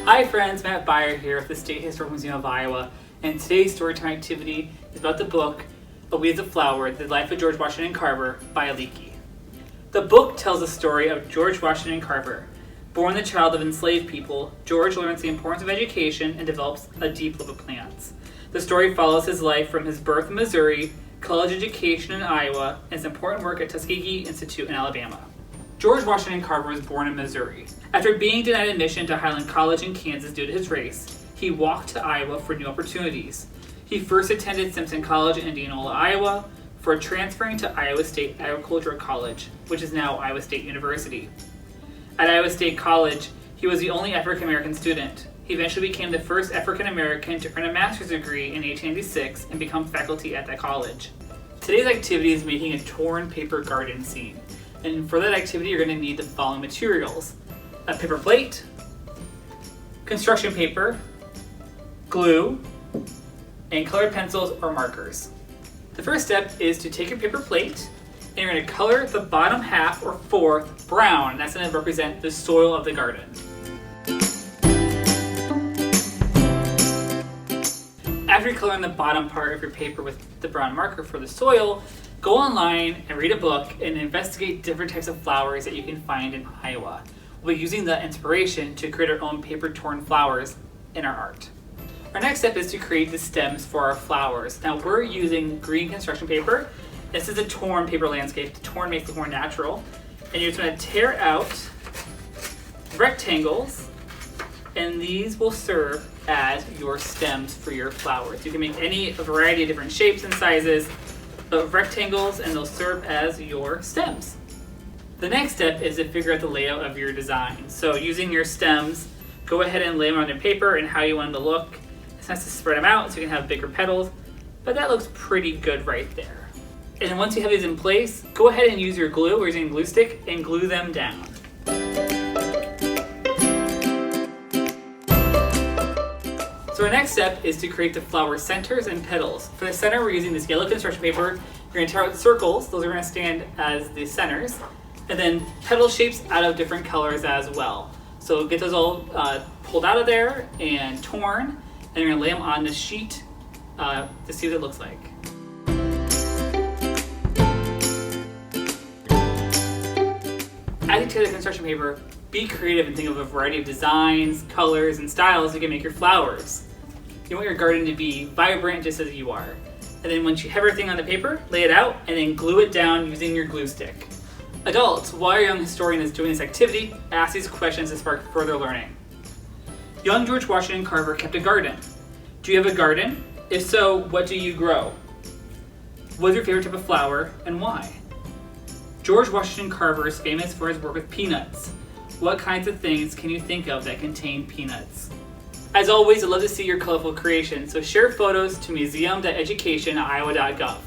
Hi friends, Matt Byer here with the State Historical Museum of Iowa, and today's Storytime activity is about the book A Weeds of Flower, The Life of George Washington Carver by Aliki. The book tells the story of George Washington Carver. Born the child of enslaved people, George learns the importance of education and develops a deep love of plants. The story follows his life from his birth in Missouri, college education in Iowa, and his important work at Tuskegee Institute in Alabama. George Washington Carver was born in Missouri. After being denied admission to Highland College in Kansas due to his race, he walked to Iowa for new opportunities. He first attended Simpson College in Indianola, Iowa, before transferring to Iowa State Agricultural College, which is now Iowa State University. At Iowa State College, he was the only African American student. He eventually became the first African American to earn a master's degree in 1896 and become faculty at that college. Today's activity is making a torn paper garden scene. And for that activity, you're going to need the following materials: a paper plate, construction paper, glue, and colored pencils or markers. The first step is to take your paper plate and you're going to color the bottom half or fourth brown, and that's going to represent the soil of the garden. After you color in the bottom part of your paper with the brown marker for the soil, go online and read a book and investigate different types of flowers that you can find in Iowa. We'll be using that inspiration to create our own paper-torn flowers in our art. Our next step is to create the stems for our flowers. Now we're using green construction paper. This is a torn paper landscape. The torn makes it more natural. And you're just going to tear out rectangles, and these will serve as your stems for your flowers. You can make a variety of different shapes and sizes of rectangles, and they'll serve as your stems. The next step is to figure out the layout of your design. So using your stems, go ahead and lay them on your paper and how you want them to look. It's nice to spread them out so you can have bigger petals, but that looks pretty good right there. And then once you have these in place, go ahead and use your glue. We're using a glue stick and glue them down. So our next step is to create the flower centers and petals. For the center, we're using this yellow construction paper. You're going to tear out circles. Those are going to stand as the centers. And then petal shapes out of different colors as well. So get those all pulled out of there and torn. And you're going to lay them on the sheet to see what it looks like. As you tear the construction paper, be creative and think of a variety of designs, colors, and styles you can make your flowers. You want your garden to be vibrant just as you are. And then once you have everything on the paper, lay it out and then glue it down using your glue stick. Adults, while your young historian is doing this activity, ask these questions to spark further learning. Young George Washington Carver kept a garden. Do you have a garden? If so, what do you grow? What's your favorite type of flower and why? George Washington Carver is famous for his work with peanuts. What kinds of things can you think of that contain peanuts? As always, I'd love to see your colorful creations, so share photos to museum.education@iowa.gov.